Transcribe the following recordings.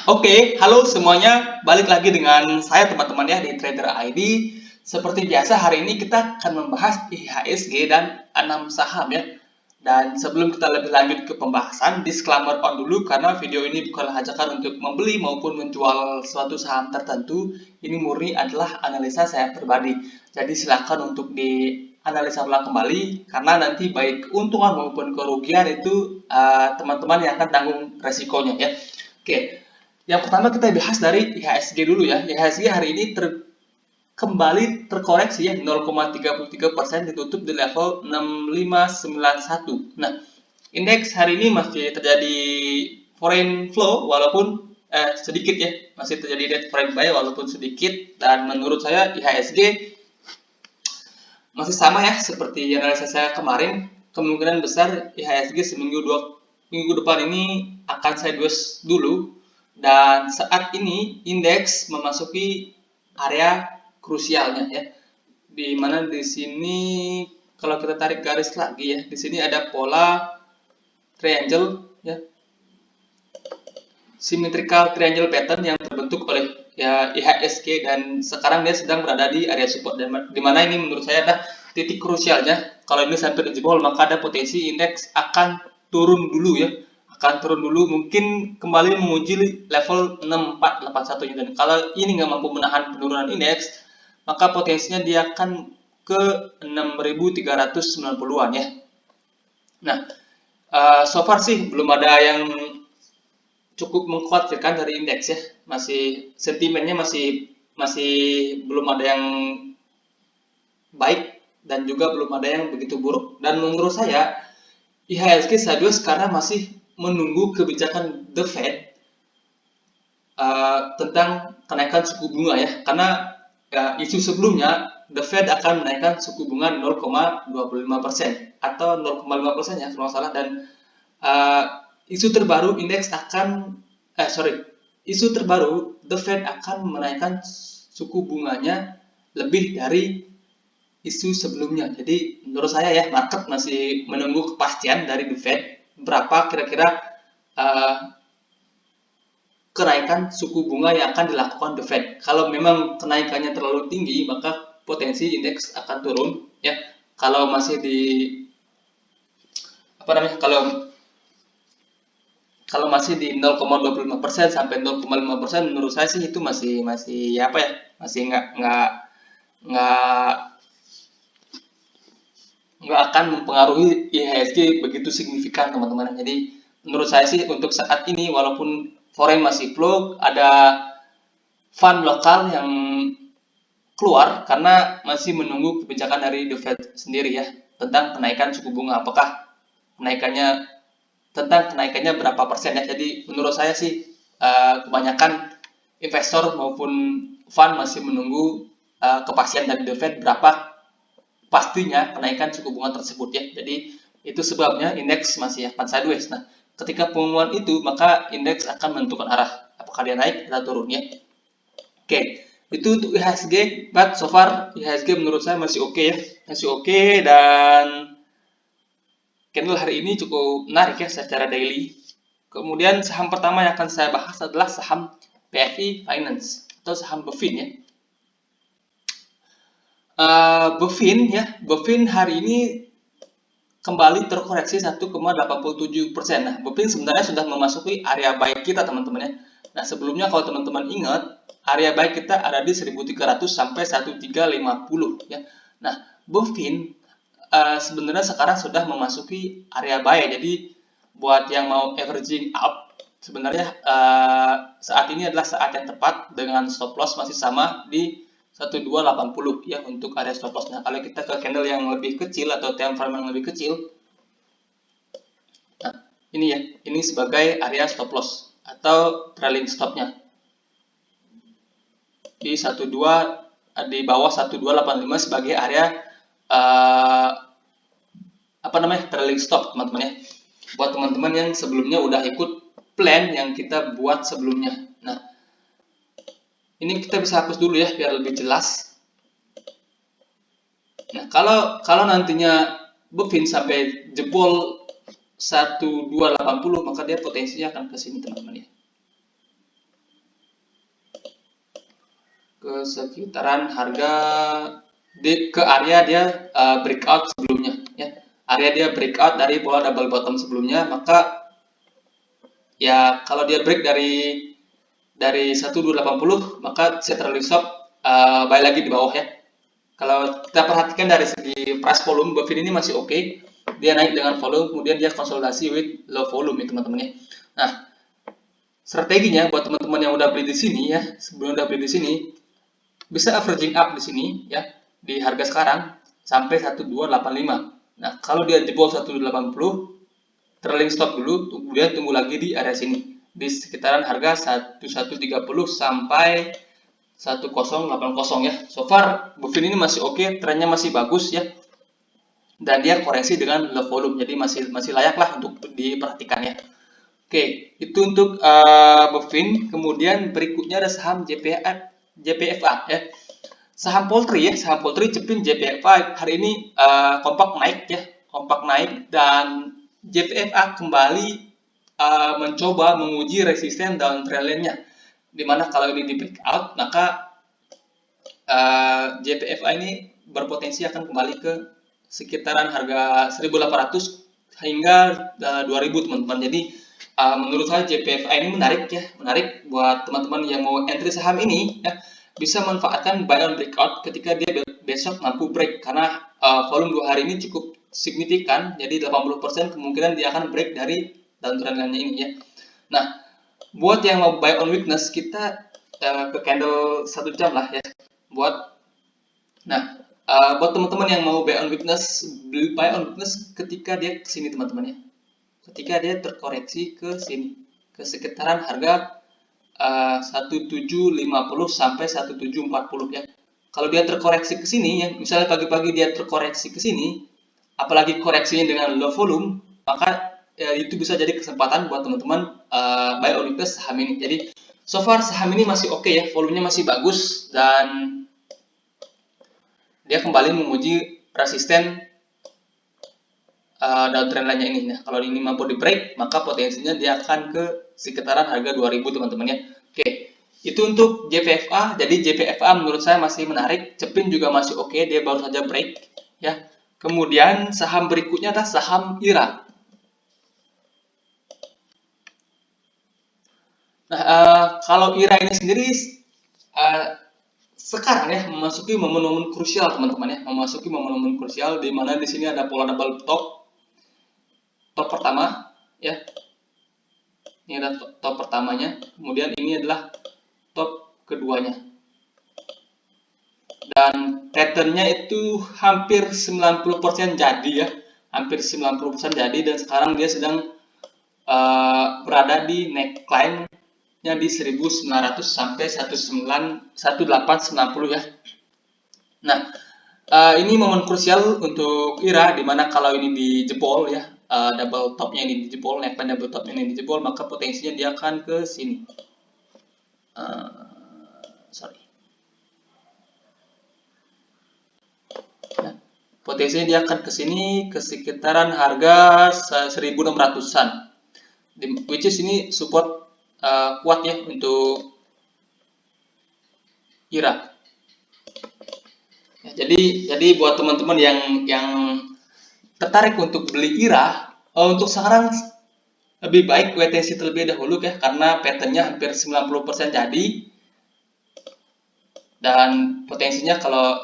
Oke, halo semuanya. Balik lagi dengan saya teman-teman ya di Trader ID. Seperti biasa hari ini kita akan membahas IHSG dan 6 saham ya. Dan sebelum kita lebih lanjut ke pembahasan, disclaimer on dulu karena video ini bukanlah ajakan untuk membeli maupun menjual suatu saham tertentu. Ini murni adalah analisa saya pribadi. Jadi silakan untuk dianalisa ulang kembali karena nanti baik keuntungan maupun kerugian itu teman-teman yang akan tanggung resikonya ya. Oke, yang pertama kita bahas dari IHSG dulu ya. IHSG hari ini kembali terkoreksi ya 0,33% ditutup di level 6591. Nah, indeks hari ini masih terjadi foreign flow walaupun sedikit ya, masih terjadi net foreign buy walaupun sedikit dan menurut saya IHSG masih sama ya seperti analisa saya kemarin. Kemungkinan besar IHSG seminggu dua minggu depan ini akan sideways dulu dan saat ini indeks memasuki area krusialnya ya. Di mana di sini kalau kita tarik garis lagi ya, di sini ada pola triangle ya, symmetrical triangle pattern yang terbentuk oleh ya IHSG dan sekarang dia sedang berada di area support dan di mana ini menurut saya adalah titik krusialnya. Kalau ini sampai dijebol maka ada potensi indeks akan turun dulu ya, akan turun dulu mungkin kembali menguji level 6481 dan kalau ini nggak mampu menahan penurunan indeks maka potensinya dia akan ke 6390-an ya. Nah, so far sih belum ada yang cukup mengkhawatirkan dari indeks ya, masih sentimennya masih masih belum ada yang baik dan juga belum ada yang begitu buruk. Dan menurut saya IHSG sideways karena masih menunggu kebijakan The Fed tentang kenaikan suku bunga ya, karena isu sebelumnya The Fed akan menaikkan suku bunga 0,25% atau 0,5% ya kalau nggak salah dan isu terbaru indeks akan isu terbaru The Fed akan menaikkan suku bunganya lebih dari isu sebelumnya. Jadi menurut saya ya market masih menunggu kepastian dari The Fed berapa kira-kira kenaikan suku bunga yang akan dilakukan The Fed. Kalau memang kenaikannya terlalu tinggi maka potensi indeks akan turun ya. Kalau masih di kalau masih di 0,25% sampai 0,5% menurut saya sih itu masih apa ya, masih nggak akan mempengaruhi IHSG begitu signifikan teman-teman. Jadi menurut saya sih untuk saat ini walaupun foreign masih flow, ada fund lokal yang keluar karena masih menunggu kebijakan dari The Fed sendiri ya tentang kenaikan suku bunga. Apakah kenaikannya berapa persen ya. Jadi menurut saya sih kebanyakan investor maupun fund masih menunggu kepastian dari The Fed berapa pastinya kenaikan suku bunga tersebut ya. Jadi itu sebabnya indeks masih akan sideways. Nah, ketika pengumuman itu maka indeks akan menentukan arah apakah dia naik atau turun ya. Oke, itu untuk IHSG, but so far IHSG menurut saya masih oke ya, masih oke dan candle hari ini cukup menarik ya secara daily. Kemudian saham pertama yang akan saya bahas adalah saham BFI Finance atau saham Bevin ya. Bevin hari ini kembali terkoreksi 1,87%. Nah, Bevin sebenarnya sudah memasuki area buy kita teman-teman ya. Nah, sebelumnya kalau teman-teman ingat, area buy kita ada di 1300 sampai 1350 ya. Nah, Bevin sebenarnya sekarang sudah memasuki area buy. Jadi buat yang mau averaging up sebenarnya saat ini adalah saat yang tepat dengan stop loss masih sama di 1280 ya untuk area stop loss. Nah, kalau kita ke candle yang lebih kecil atau time frame yang lebih kecil, nah ini ya, ini sebagai area stop loss atau trailing stopnya di 12 di bawah 1285 sebagai area trailing stop teman-teman ya. Buat teman-teman yang sebelumnya udah ikut plan yang kita buat sebelumnya. Nah, ini kita bisa hapus dulu ya biar lebih jelas. Nah, kalau nantinya Bevin sampai jebol 1280 maka dia potensinya akan ke sini teman-teman ya. ke sekitaran harga ke area dia breakout sebelumnya ya. Area dia breakout dari pola double bottom sebelumnya, maka ya kalau dia break dari 1280, maka set trailing stop buy lagi di bawah ya. Kalau kita perhatikan dari segi price volume, Buffin ini masih oke. Dia naik dengan volume, kemudian dia konsolidasi with low volume ya teman-teman ya. Nah, strateginya buat teman-teman yang udah beli di sini ya, sebelum udah beli di sini, bisa averaging up di sini ya, di harga sekarang sampai 1285. Nah, kalau dia jebol 1280, trailing stop dulu, kemudian tunggu lagi di area sini di sekitaran harga 1130 sampai 1080 ya. So far Buffin ini masih oke, trennya masih bagus ya, dan dia koreksi dengan low volume, jadi masih layak lah untuk diperhatikan ya. Oke, itu untuk Buffin. Kemudian berikutnya ada saham JPFA ya. Saham poultry ya, saham poultry Cepin JPFA hari ini kompak naik ya, kompak naik, dan JPFA kembali mencoba menguji resisten downtrend-nya, dimana kalau ini di breakout, maka JPFA ini berpotensi akan kembali ke sekitaran harga 1800 hingga 2000 teman-teman. Jadi menurut saya JPFA ini menarik ya, menarik buat teman-teman yang mau entry saham ini ya, bisa manfaatkan buy on breakout ketika dia besok mampu break, karena volume 2 hari ini cukup signifikan, jadi 80% kemungkinan dia akan break dari downtrend-nya ini ya. Nah, buat yang mau buy on weakness, kita ke candle 1 jam lah ya. Buat teman-teman yang mau buy on weakness ketika dia kesini teman-teman ya, ketika dia terkoreksi ke sini, ke sekitaran harga 1750 sampai 1740 ya. Kalau dia terkoreksi ke sini ya, misalnya pagi-pagi dia terkoreksi ke sini, apalagi koreksinya dengan low volume, maka itu bisa jadi kesempatan buat teman-teman buy on weakness saham ini. Jadi so far saham ini masih oke ya, volumenya masih bagus, dan dia kembali menguji resisten downtrend lainnya ini. Nah, kalau ini mampu di break, maka potensinya dia akan ke sekitaran harga 2000 teman-teman ya. Oke, itu untuk JPFA. Jadi JPFA menurut saya masih menarik. Cepin juga masih oke, dia baru saja break ya. Kemudian saham berikutnya adalah saham IRA. Nah, kalau IRA ini sendiri sekarang ya memasuki momen-momen krusial teman-teman ya, memasuki momen-momen krusial, di mana di sini ada pola double top pertama ya. Ini adalah top pertamanya, kemudian ini adalah top keduanya, dan patternnya itu hampir 90% jadi ya, hampir 90% jadi, dan sekarang dia sedang berada di neckline-nya di 1900 sampai 1890 ya. Nah, ini momen krusial untuk IRA, dimana kalau ini dijebol ya, double topnya ini dijebol, neckline double topnya ini dijebol, maka potensinya dia akan ke sini. Nah, potensinya dia akan ke sini, ke sekitaran harga 1600-an, which is ini support kuat ya untuk IRA. Ya, jadi buat teman-teman yang tertarik untuk beli IRA, untuk sekarang lebih baik wait and see terlebih dahulu ya, karena patternnya hampir 90% jadi, dan potensinya kalau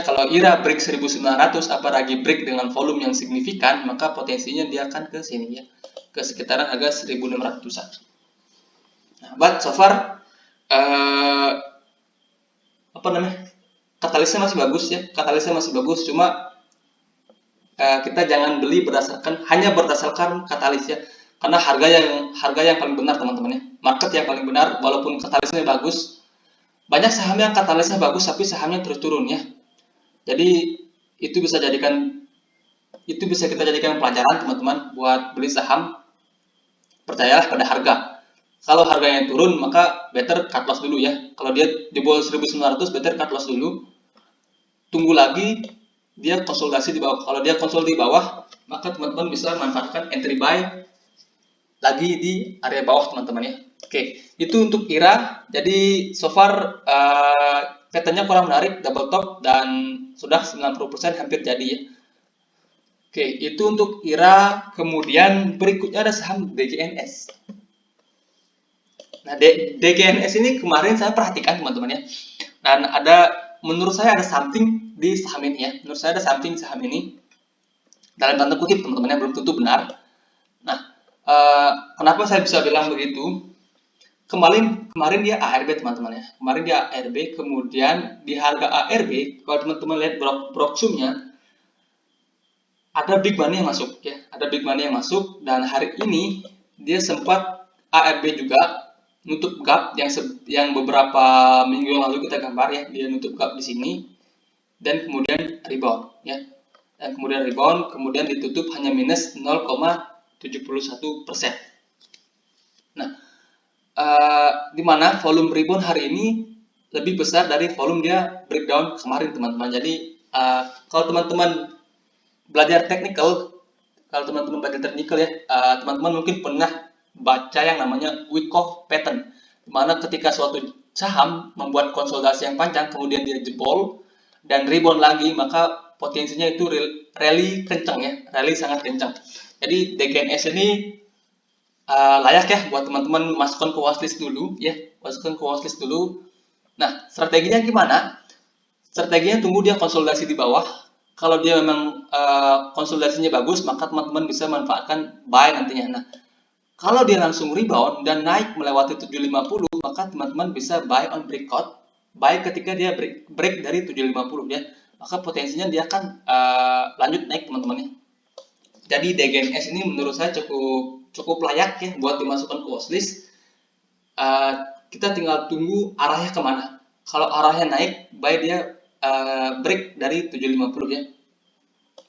kalau IRA break 1900, apalagi break dengan volume yang signifikan, maka potensinya dia akan ke sini ya, ke sekitaran harga 1600-an. Nah, but so far katalisnya masih bagus, cuma kita jangan beli hanya berdasarkan katalis ya, karena harga yang paling benar teman-teman ya, market yang paling benar. Walaupun katalisnya bagus, banyak saham yang katalisnya bagus tapi sahamnya terus turun ya. Jadi itu bisa kita jadikan pelajaran teman-teman buat beli saham. Percayalah pada harga. Kalau harganya turun, maka better cut loss dulu ya. Kalau dia di bawah 1900, better cut loss dulu. Tunggu lagi dia konsolidasi di bawah. Kalau dia konsolidasi di bawah, maka teman-teman bisa manfaatkan entry buy lagi di area bawah teman-teman ya. Oke, itu untuk IRA. Jadi so far patternnya kurang menarik, double top dan sudah 90% hampir jadi ya. Oke, itu untuk IRA. Kemudian berikutnya ada saham DGNS. Nah, DGNS ini kemarin saya perhatikan teman-teman ya. Dan menurut saya ada something di saham ini ya. Menurut saya ada something di saham ini. Dalam tanda kutip teman-teman ya, belum tentu benar. Nah, kenapa saya bisa bilang begitu? Kemarin dia ARB teman-teman ya. Kemarin dia ARB, kemudian di harga ARB, kalau teman-teman lihat broksumnya, ada big money yang masuk ya. Ada big money yang masuk dan hari ini dia sempat ARB juga nutup gap yang beberapa minggu yang lalu kita gambar ya. Dia nutup gap di sini dan kemudian rebound ya. Dan kemudian rebound, kemudian ditutup hanya minus 0,71%. Nah, di mana volume rebound hari ini lebih besar dari volume dia breakdown kemarin teman-teman. Jadi kalau teman-teman belajar technical, kalau teman-teman belajar technical ya, teman-teman mungkin pernah baca yang namanya Wyckoff pattern, di mana ketika suatu saham membuat konsolidasi yang panjang, kemudian dia jebol dan rebound lagi, maka potensinya itu rally kencang ya, rally sangat kencang. Jadi DGNS ini layak ya buat teman-teman masukkan ke watchlist dulu ya, masukkan ke watchlist dulu. Nah, strateginya gimana? Strateginya tunggu dia konsolidasi di bawah. Kalau dia memang konsolidasinya bagus, maka teman-teman bisa manfaatkan buy nantinya. Nah, kalau dia langsung rebound dan naik melewati 750, maka teman-teman bisa buy on breakout. Buy ketika dia break dari 750 ya. Maka potensinya dia akan lanjut naik teman-teman ya. Jadi DGNS ini menurut saya cukup layak ya buat dimasukkan ke watchlist. Kita tinggal tunggu arahnya kemana. Kalau arahnya naik, buy dia break dari 750 ya.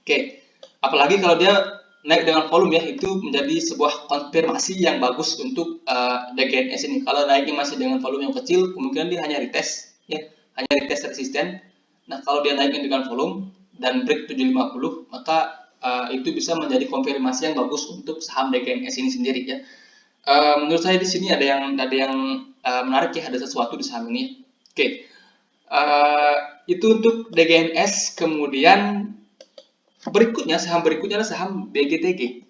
Oke, apalagi kalau dia naik dengan volume ya, itu menjadi sebuah konfirmasi yang bagus untuk DGNS ini. Kalau naiknya masih dengan volume yang kecil, kemungkinan dia hanya retest ya, hanya retest resisten. Nah, kalau dia naiknya dengan volume dan break 750, maka itu bisa menjadi konfirmasi yang bagus untuk saham DGNS ini sendiri ya. Menurut saya di sini ada yang menarik ya, ada sesuatu di saham ini. Oke, itu untuk DGNS. Kemudian saham berikutnya adalah saham BGTG.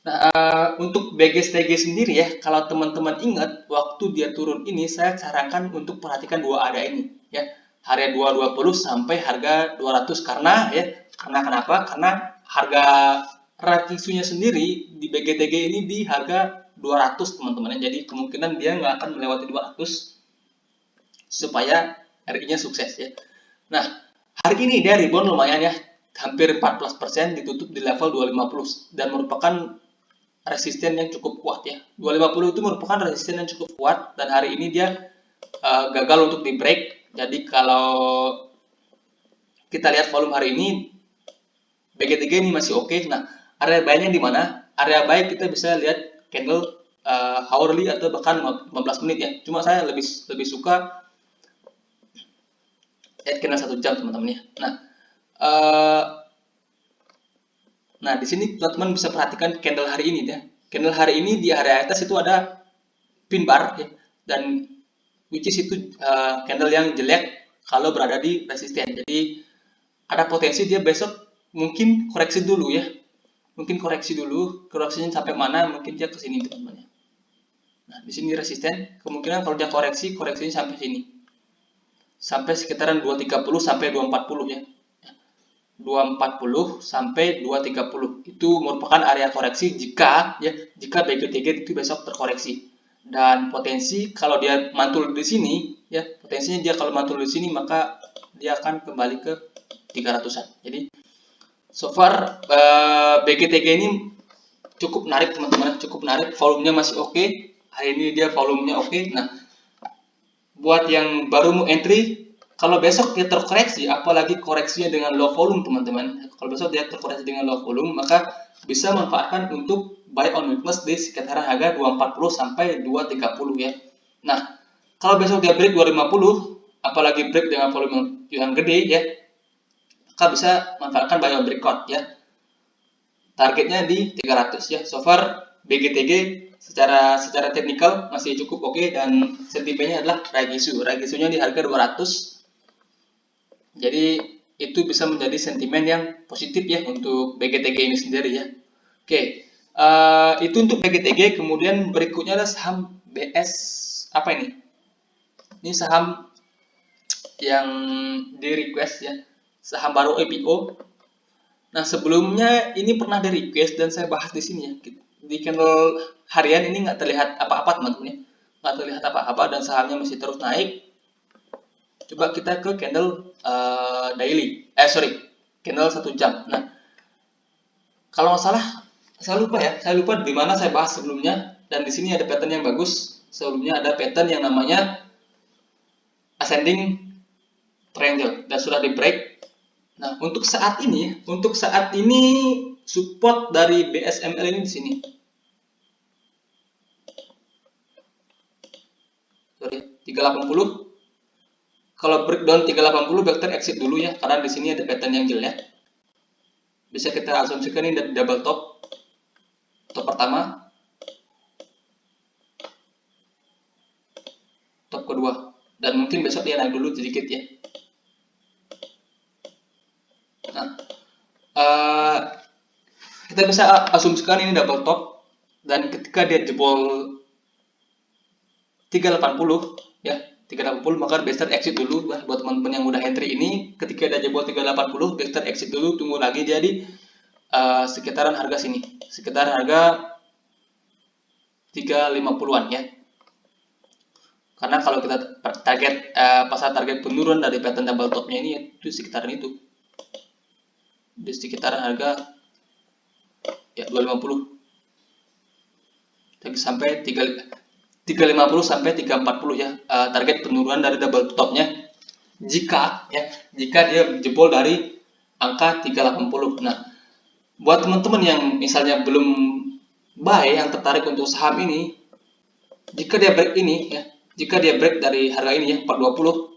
Nah, untuk BGTG sendiri ya, kalau teman-teman ingat waktu dia turun ini, saya sarankan untuk perhatikan dua area ini ya, harga 220 sampai harga 200. Karena kenapa? Karena harga ratisunya sendiri di BGTG ini di harga 200 teman-teman ya. Jadi kemungkinan dia nggak akan melewati 200 supaya RI-nya sukses ya. Nah, hari ini dia rebound lumayan ya, hampir 14%, ditutup di level 250 dan merupakan resisten yang cukup kuat ya. 250 itu merupakan resisten yang cukup kuat dan hari ini dia gagal untuk di break. Jadi kalau kita lihat volume hari ini, BGTG ini masih oke. Nah, area buy-nya di mana? Area buy kita bisa lihat candle hourly atau bahkan 15 menit ya. Cuma saya lebih suka lihat candle 1 jam teman-teman ya. Nah, di sini teman-teman bisa perhatikan candle hari ini ya. Candle hari ini di area atas itu ada pin bar ya, dan which is itu candle yang jelek kalau berada di resisten. Jadi ada potensi dia besok mungkin koreksi dulu ya. Mungkin koreksi dulu, koreksinya sampai mana? Mungkin dia ke sini teman-teman ya. Nah, di sini resisten, kemungkinan kalau dia koreksinya sampai sini. Sampai sekitaran 230 sampai 240 ya. 240 sampai 230 itu merupakan area koreksi jika BGTG itu besok terkoreksi. Dan potensi kalau dia mantul di sini ya, potensinya dia kalau mantul di sini maka dia akan kembali ke 300-an. Jadi so far BGTG ini cukup menarik teman-teman, cukup menarik, volumenya masih oke. Hari ini dia volumenya oke. Nah, buat yang baru mau entry, kalau besok dia terkoreksi, apalagi koreksinya dengan low volume teman-teman, kalau besok dia terkoreksi dengan low volume, maka bisa manfaatkan untuk buy on weakness di sekitaran harga 240 sampai 230 ya. Nah, kalau besok dia break 250, apalagi break dengan volume yang gede ya, maka bisa manfaatkan buy on breakout ya. targetnya di 300 ya. So far BGTG secara teknikal masih cukup oke, dan sentimennya adalah Raigisu-nya di harga 200. Jadi itu bisa menjadi sentimen yang positif ya untuk BGTG ini sendiri ya. Oke, itu untuk BGTG. Kemudian berikutnya adalah saham BS apa ini? Ini saham yang di request ya, saham baru IPO. Nah, sebelumnya ini pernah di request dan saya bahas di sini ya. Di candle harian ini nggak terlihat apa-apa teman-teman ya, nggak terlihat apa-apa dan sahamnya masih terus naik. Coba kita ke candle daily, candle 1 jam. Nah, kalau nggak salah, saya lupa di mana saya bahas sebelumnya. Dan di sini ada pattern yang bagus. Sebelumnya ada pattern yang namanya ascending triangle dan sudah di break. Nah, untuk saat ini support dari BSML ini di sini. Sorry, 380. Kalau breakdown 380 vector exit dulu ya, karena di sini ada pattern yang jelek. Bisa kita asumsikan ini double top. Top pertama, top kedua, dan mungkin besok dia naik dulu sedikit ya. Nah, kita bisa asumsikan ini double top, dan ketika dia jebol 380 ya, 380 maka investor exit dulu buat teman-teman yang udah entry ini. Ketika dia jebol 380, investor exit dulu, tunggu lagi jadi sekitaran harga sini, sekitar harga 350-an ya. Karena kalau kita target pasar target penurunan dari pattern double topnya ini itu sekitaran itu, di sekitaran harga ya 250 sampai 350 sampai 340 ya, target penurunan dari double topnya jika dia jebol dari angka 380. Nah, buat teman-teman yang misalnya belum buy, yang tertarik untuk saham ini, jika dia break ini ya, jika dia break dari harga ini ya 420,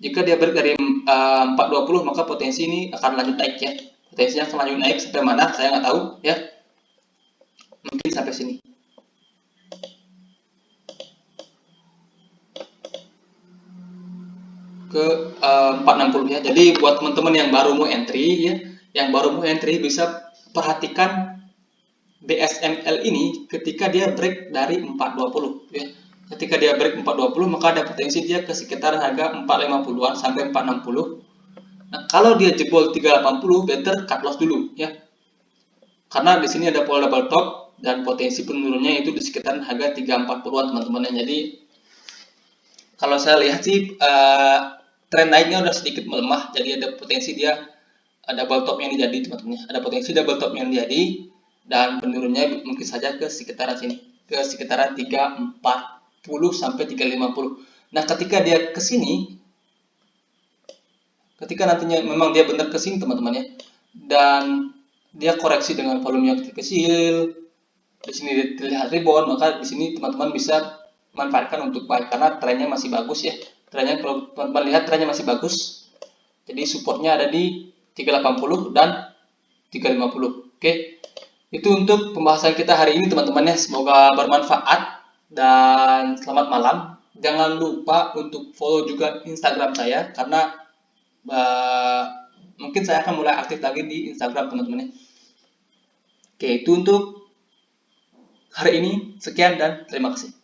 jika dia break dari 420 maka potensi ini akan lanjut naik ya. Potensinya akan lanjut naik sampai mana saya nggak tahu ya, mungkin sampai sini. Ke 460 ya. Jadi buat teman-teman yang baru mau entry ya, bisa perhatikan BSML ini ketika dia break dari 420 ya. Ketika dia break 420 maka ada potensi dia ke sekitar harga 450-an sampai 460. Nah, kalau dia jebol 380 better cut loss dulu ya. Karena di sini ada pola double top dan potensi penurunnya itu di sekitar harga 340-an teman-teman. Jadi kalau saya lihat sih tren naiknya udah sedikit melemah, jadi ada potensi dia double top yang jadi teman-teman. Ada potensi double top yang jadi dan penurunnya mungkin saja ke sekitaran sini, ke sekitaran 340 sampai 350. Nah, ketika dia ke sini, ketika nantinya memang dia benar ke sini teman-teman ya, dan dia koreksi dengan volume yang kecil, di sini terlihat rebound, maka di sini teman-teman bisa manfaatkan untuk buy karena trennya masih bagus ya. Trennya kalau teman-teman lihat trennya masih bagus. Jadi supportnya ada di 380 dan 350. Oke. Itu untuk pembahasan kita hari ini teman-teman ya. Semoga bermanfaat dan selamat malam. Jangan lupa untuk follow juga Instagram saya karena mungkin saya akan mulai aktif lagi di Instagram teman-teman ya. Oke, itu untuk hari ini. Sekian dan terima kasih.